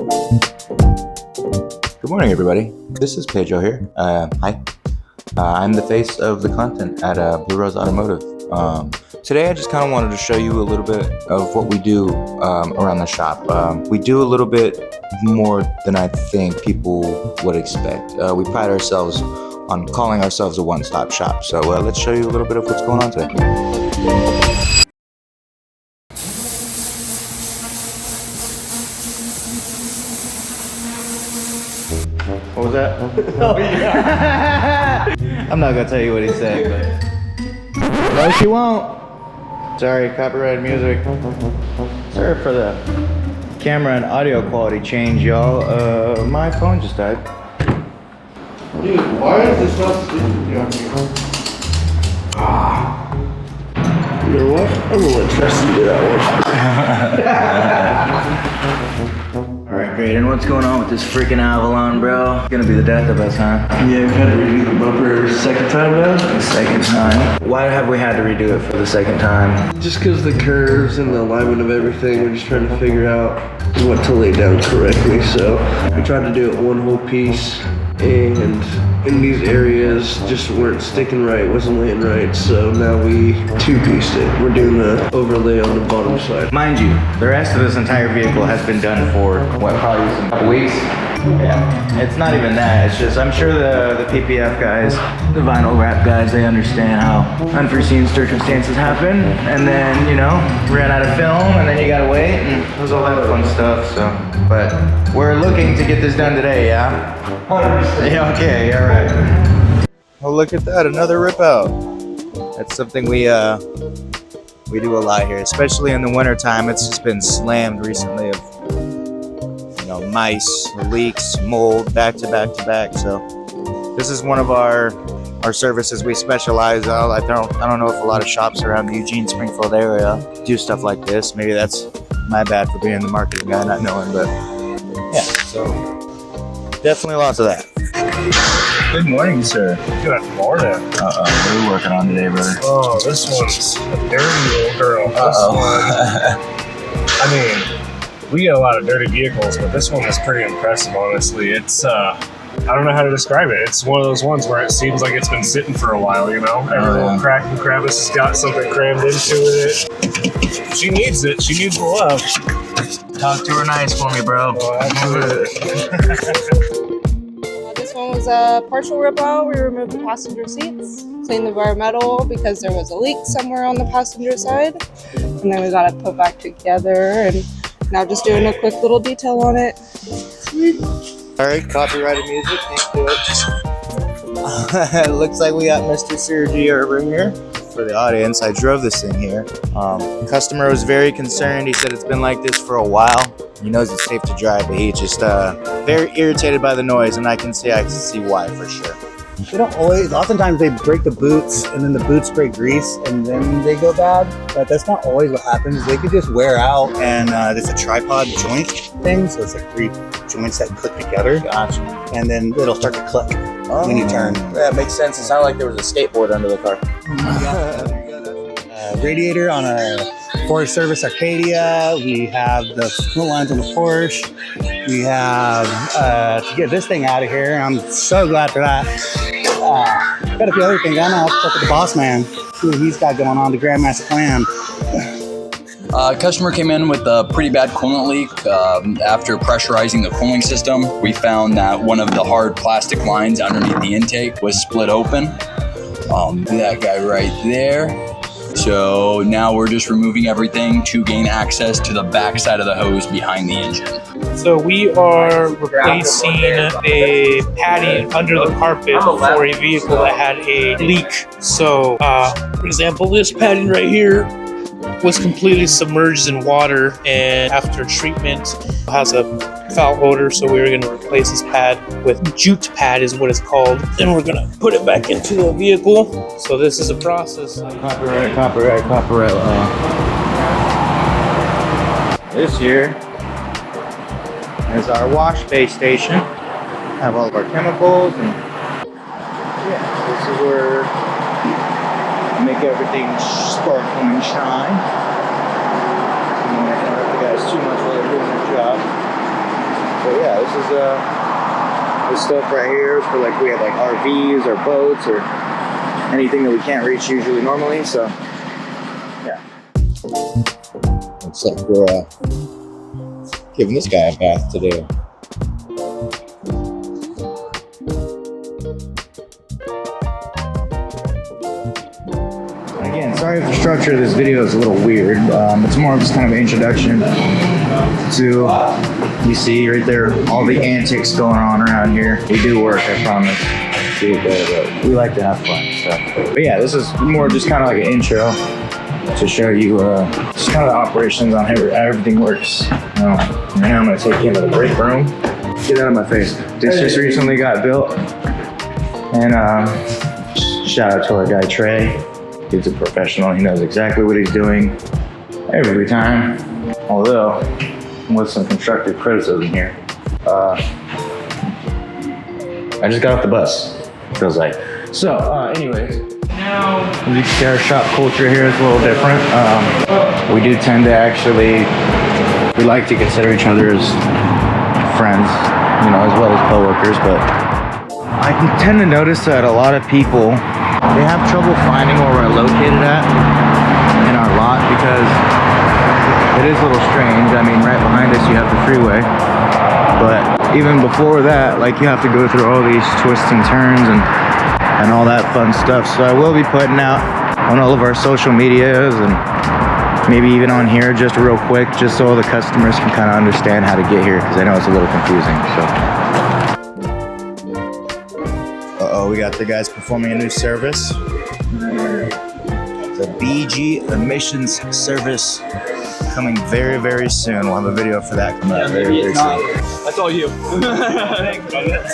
Good morning, everybody. This is Pedro here. Hi. I'm the face of the content at Blue Rose Automotive. Today I just kind of wanted to show you a little bit of what we do around the shop. We do a little bit more than I think people would expect. We pride ourselves on calling ourselves a one-stop shop. So let's show you a little bit of what's going on today. What was that? Oh, yeah. I'm not gonna tell you what he said, but no, she won't. Sorry, copyrighted music. Sorry for the camera and audio quality change, y'all. My phone just died. Dude, why is this not sleeping down here? You know what? I'm gonna let Tristan do that one. Alright, great. And what's going on with this freaking Avalon, bro? It's gonna be the death of us, huh? Yeah, we've had to redo the bumper second time now. The second time? Why have we had to redo it for the second time? Just because the curves and the alignment of everything, we're just trying to figure out what to lay down correctly. So we tried to do it one whole piece, and in these areas just weren't sticking right, wasn't laying right. So now we two-pieced it. We're doing the overlay on the bottom side. Mind you, the rest of this entire vehicle has been done for, what, probably some couple weeks? Yeah, it's not even that. It's just, I'm sure the PPF guys, the vinyl wrap guys, they understand how unforeseen circumstances happen. And then, you know, ran out of film, and then you gotta wait, and it was all that fun stuff, so. But we're looking to get this done today, yeah? 100%. Yeah, okay, all right. Oh, look at that, another rip out. That's something we do a lot here, especially in the winter time. It's just been slammed recently of, you know, mice, leaks, mold, back to back to back. So this is one of our services we specialize on. I don't know if a lot of shops around the Eugene, Springfield area do stuff like this. Maybe that's my bad for being the marketing guy, not knowing, but yeah, so definitely lots of that. Good morning, sir. Good morning. What are we working on today, brother? Oh, this one's a dirty little girl. This one, I mean, we get a lot of dirty vehicles, but this one is pretty impressive, honestly. It's, I don't know how to describe it. It's one of those ones where it seems like it's been sitting for a while, you know? Every little crack and crevice has got something crammed into it. She needs it. She needs the love. Talk to her nice for me, bro. Oh, absolutely. This one was a partial rip out. We removed the passenger seats, cleaned the bare metal because there was a leak somewhere on the passenger side, and then we got it put back together, and now just doing a quick little detail on it. All right, copyrighted music. Thank you. It looks like we got Mr. Sergi over here. For the audience, I drove this thing here. Customer was very concerned. He said it's been like this for a while. He knows it's safe to drive, but he just very irritated by the noise, and I can see why for sure. They don't always, oftentimes they break the boots and then the boots spray grease and then they go bad, but that's not always what happens. They could just wear out, and there's a tripod joint thing, so it's like 3 joints that click together. Gotcha. And then it'll start to click when you turn. That makes sense. It sounded like there was a skateboard under the car. Radiator on a Forest Service Arcadia. We have the fuel lines on the Porsche. We have, to get this thing out of here, I'm so glad for that. Got a few other things. I don't know, I'll talk to the boss man, see what he's got going on, the Grandmaster Clan. Customer came in with a pretty bad coolant leak. After pressurizing the cooling system, we found that one of the hard plastic lines underneath the intake was split open. That guy right there. So now we're just removing everything to gain access to the back side of the hose behind the engine. So we are replacing a padding under the carpet for a vehicle that had a leak. So, for example, this padding right here was completely submerged in water, and after treatment has a foul odor, so we were going to replace this pad with jute pad is what it's called. Then we're going to put it back into the vehicle. So this is a process. Copyright. This here is our wash bay station. Have all of our chemicals, and yeah, this is where we make everything sparkle and shine. I'm not gonna hurt the guys too much while they're doing their job. yeah, this is this stuff right here is for like we have like RVs or boats or anything that we can't reach usually normally. So yeah. Looks like we're giving this guy a bath today. Again, sorry if the structure of this video is a little weird. It's more of just kind of an introduction to, you see right there, all the antics going on around here. We do work, I promise. We like to have fun and stuff. But yeah, this is more just kind of like an intro to show you just kind of the operations on how everything works. Right now I'm going to take you into the break room. Get out of my face. This just recently got built. And shout out to our guy Trey. He's a professional. He knows exactly what he's doing every time. Although, with some constructive criticism here. I just got off the bus, feels like. So, anyways, now the our shop culture here is a little different. We do tend to actually, we like to consider each other as friends, you know, as well as coworkers, but I can tend to notice that a lot of people, they have trouble finding where we're located at in our lot because it is a little strange. I mean, right behind us you have the freeway, but even before that, like you have to go through all these twists and turns and all that fun stuff. So I will be putting out on all of our social medias and maybe even on here just real quick, just so all the customers can kind of understand how to get here, because I know it's a little confusing. So. We got the guys performing a new service. The BG emissions service coming very, very soon. We'll have a video for that coming out very, very soon. That's all you. Thanks, brother.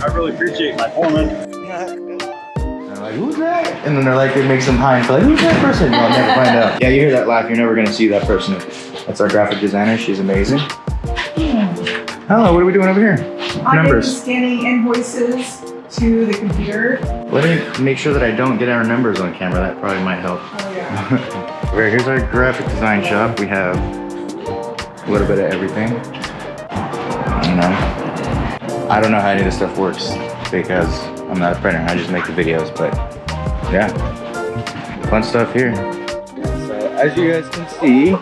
I really appreciate my foreman. They're like, who's that? And then they're like, they make some high and like, who's that person? You'll never find out. Yeah, you hear that laugh, you're never gonna see that person. That's our graphic designer. She's amazing. Hello, what are we doing over here? Numbers. I'm scanning invoices to the computer. Let me make sure that I don't get our numbers on camera. That probably might help. Oh yeah. Right, here's our graphic design shop. We have a little bit of everything. You know, I don't know how any of this stuff works because I'm not a printer. I just make the videos, but yeah, fun stuff here. So as you guys can see,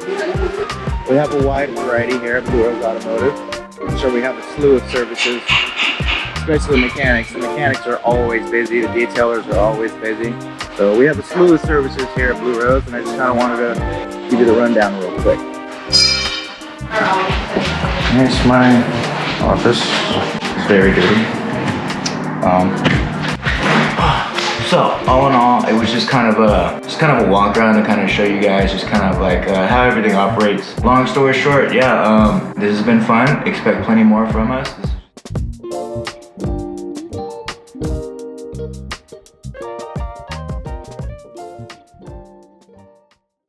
we have a wide variety here at Blue Rose Automotive. So we have a slew of services. Especially the mechanics. The mechanics are always busy. The detailers are always busy. So we have a slew of services here at Blue Rose, and I just kind of wanted to give you the rundown real quick. Here's my office. It's very dirty. So all in all, it was just kind of a walk around to kind of show you guys just kind of like how everything operates. Long story short, yeah, this has been fun. Expect plenty more from us.